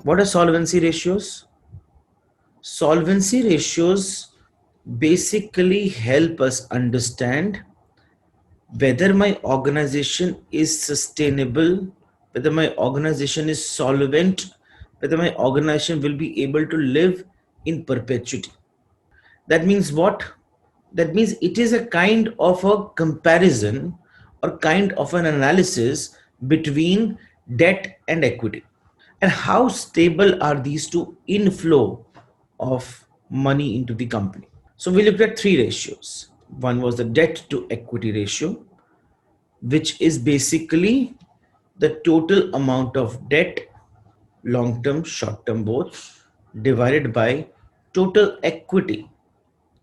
What are solvency ratios? Solvency ratios basically help us understand whether my organization is sustainable, whether my organization is solvent, whether my organization will be able to live in perpetuity. That means what? That means it is a kind of a comparison or kind of an analysis between debt and equity. And how stable are these two inflow of money into the company? So we looked at three ratios. One was the debt to equity ratio, which is basically the total amount of debt, long term, short term both, divided by total equity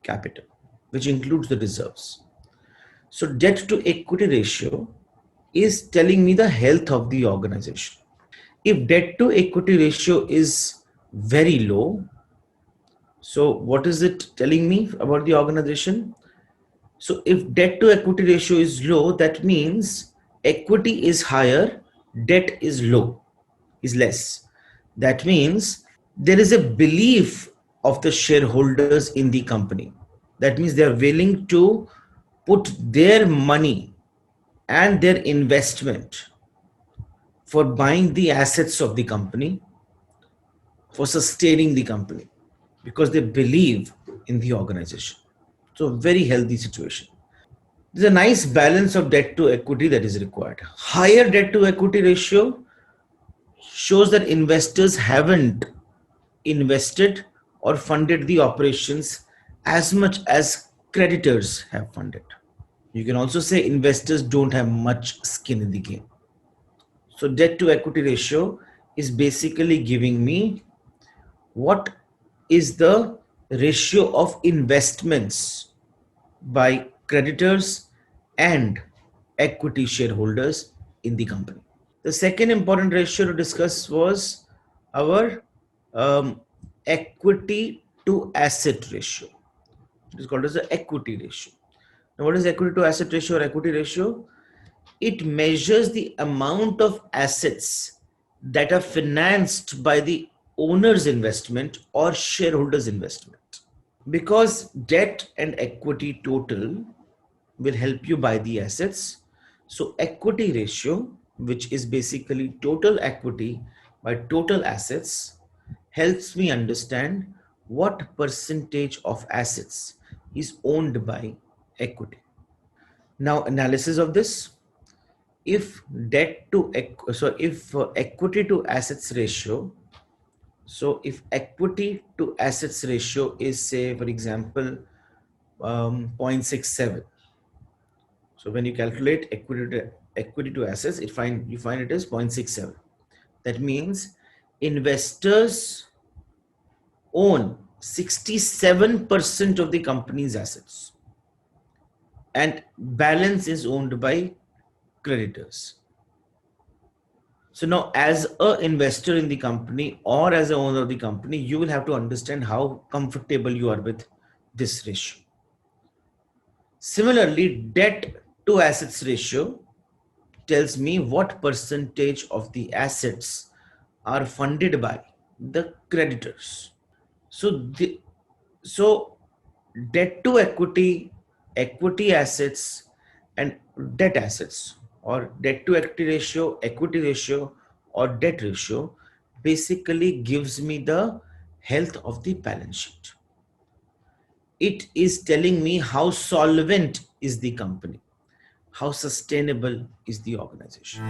capital, which includes the reserves. So debt to equity ratio is telling me the health of the organization. If debt to equity ratio is very low, so what is it telling me about the organization? So if debt to equity ratio is low, that means equity is higher, debt is low, is less. That means there is a belief of the shareholders in the company. That means they are willing to put their money and their investment for buying the assets of the company, for sustaining the company, because they believe in the organization. So, very healthy situation. There's a nice balance of debt to equity that is required. Higher debt to equity ratio shows that investors haven't invested or funded the operations as much as creditors have funded. You can also say investors don't have much skin in the game. So debt to equity ratio is basically giving me what is the ratio of investments by creditors and equity shareholders in the company. The second important ratio to discuss was our equity to asset ratio. It is called as the equity ratio. Now, what is equity to asset ratio or equity ratio? It measures the amount of assets that are financed by the owner's investment or shareholder's investment. Because debt and equity total will help you buy the assets. So equity ratio, which is basically total equity by total assets, helps me understand what percentage of assets is owned by equity. Now, analysis of this. If debt to if equity to assets ratio, so if equity to assets ratio is, say, for example, 0.67. So when you calculate equity to assets, you find it as 0.67. That means investors own 67% of the company's assets, and balance is owned by creditors. So now, as an investor in the company or as an owner of the company, you will have to understand how comfortable you are with this ratio. Similarly, debt to assets ratio tells me what percentage of the assets are funded by the creditors. So debt to equity, equity assets, and debt assets, or debt to equity ratio, or debt ratio basically gives me the health of the balance sheet. It is telling me how solvent is the company, how sustainable is the organization.